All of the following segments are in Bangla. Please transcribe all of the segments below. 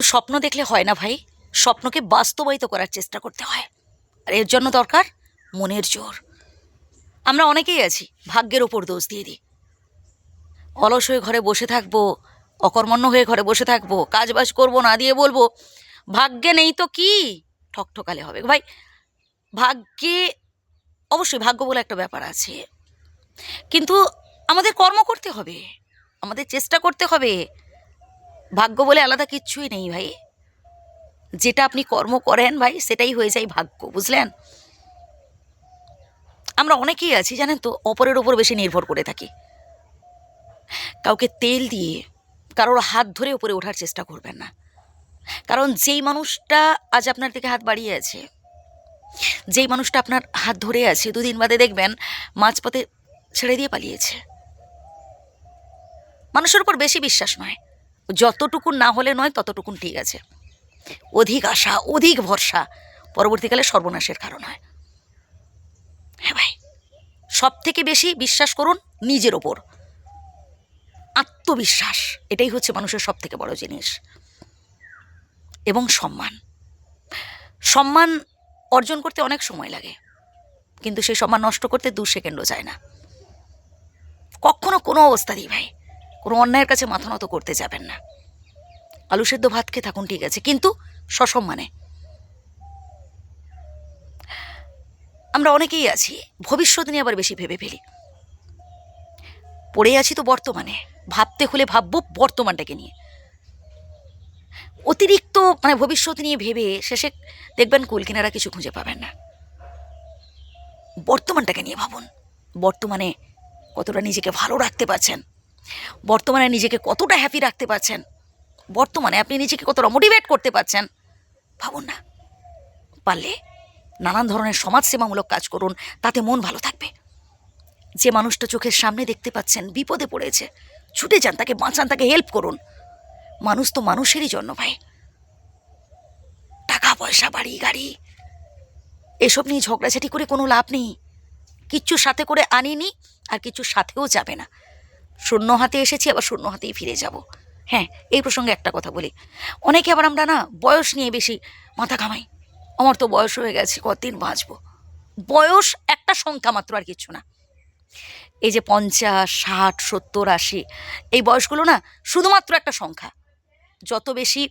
স্বপ্ন দেখলে হয় না ভাই, স্বপ্নকে বাস্তবায়িত করার চেষ্টা করতে হয়। আর এর জন্য দরকার মনের জোর। আমরা অনেকেই আছি ভাগ্যের ওপর দোষ দিয়ে দিই। অলস হয়ে ঘরে বসে থাকবো, অকর্মণ্য হয়ে ঘরে বসে থাকবো, কাজবাজ করবো না, দিয়ে বলবো ভাগ্যে নেই তো কি, ঠকঠকালে হবে। ভাই ভাগ্যে অবশ্যই ভাগ্য বলে একটা ব্যাপার আছে, কিন্তু আমাদের কর্ম করতে হবে, আমাদের চেষ্টা করতে হবে। ভাগ্য বলে আলাদা কিচ্ছুই নেই ভাই। যেটা আপনি কর্ম করেন ভাই সেটাই হয়ে যায় ভাগ্য, বুঝলেন? আমরা অনেকেই আছি জানেন তো, অপরের ওপর বেশি নির্ভর করে থাকি। কাউকে তেল দিয়ে কারোর হাত ধরে উপরে ওঠার চেষ্টা করবেন না। কারণ যেই মানুষটা আজ আপনার দিকে হাত বাড়িয়ে আছে, যেই মানুষটা আপনার হাত ধরে আছে, দুদিন বাদে দেখবেন মাঝপথে ছেড়ে দিয়ে পালিয়েছে। মানুষের উপর বেশি বিশ্বাস নয়, যতটুকুন না হলে নয় ততটুকুন ঠিক আছে। অধিক আশা, অধিক ভরসা পরবর্তীকালে সর্বনাশের কারণ হয়। হ্যাঁ ভাই, সব থেকে বেশি বিশ্বাস করুন নিজের ওপর। আত্মবিশ্বাস এটাই হচ্ছে মানুষের সব থেকে বড় জিনিস। এবং সম্মান, সম্মান অর্জন করতে অনেক সময় লাগে, কিন্তু সেই সম্মান নষ্ট করতে 2 সেকেন্ডও যায় না। কখনো কোনো অবস্থাতেই ভাই কোনো অন্যায়ের কাছে মাথা নত করতে যাবেন না। আলু সেদ্ধ ভাত খেয়ে থাকুন ঠিক আছে, কিন্তু সসম্মানে। আমরা অনেকেই আছি ভবিষ্যৎ নিয়ে আবার বেশি ভেবে ফেলি। পড়ে আছি তো বর্তমানে, ভাবতে হলে ভাববো বর্তমানটাকে নিয়ে। অতিরিক্ত ভবিষ্যৎ নিয়ে ভেবে শেষে দেখবেন কুল কিনারা কিছু খুঁজে পাবেন না। বর্তমানটাকে নিয়ে ভাবুন। বর্তমানে কতটা নিজেকে ভালো রাখতে পারছেন, বর্তমানে নিজেকে কতটা হ্যাপি রাখতে পারছেন, বর্তমানে আপনি নিজেকে কতটা মোটিভেট করতে পারছেন ভাবুন না। পারলে নানান ধরনের সমাজসেবামূলক কাজ করুন, তাতে মন ভালো থাকবে। যে মানুষটা চোখের সামনে দেখতে পাচ্ছেন বিপদে পড়েছে, ছুটে যান, তাকে বাঁচান, তাকে হেল্প করুন। মানুষ তো মানুষেরই জন্য ভাই। টাকা পয়সা বাড়ি গাড়ি এসব নিয়ে ঝগড়াঝাটি করে কোনো লাভ নেই। কিচ্ছু সাথে করে আনিনি, আর কিছু সাথেও যাবে না। শূন্য হাতে এসেছি, আবার শূন্য হাতেই ফিরে যাব। হ্যাঁ, এই প্রসঙ্গে একটা কথা বলি। অনেকে আবার আমরা না বয়স নিয়ে বেশি মাথা ঘামাই। আমার তো বয়স হয়ে গেছে, কতদিন বাঁচবো। বয়স একটা সংখ্যা মাত্র, আর কিছু না। এই যে 50, 60, 70, 80 এই বয়সগুলো না শুধুমাত্র একটা সংখ্যা। যত বেশি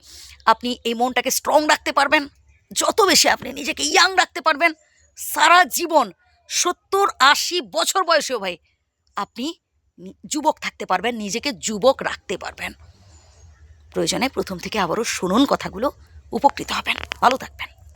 আপনি এই মনটাকে স্ট্রং রাখতে পারবেন, যত বেশি আপনি নিজেকে ইয়াং রাখতে পারবেন, সারা জীবন 70, 80 বছর বয়সেও ভাই আপনি যুবক থাকতে পারবেন, নিজেকে যুবক রাখতে পারবেন। প্রয়োজনে প্রথম থেকে আবারও শুনুন কথাগুলো, উপকৃত হবেন, ভালো থাকবেন।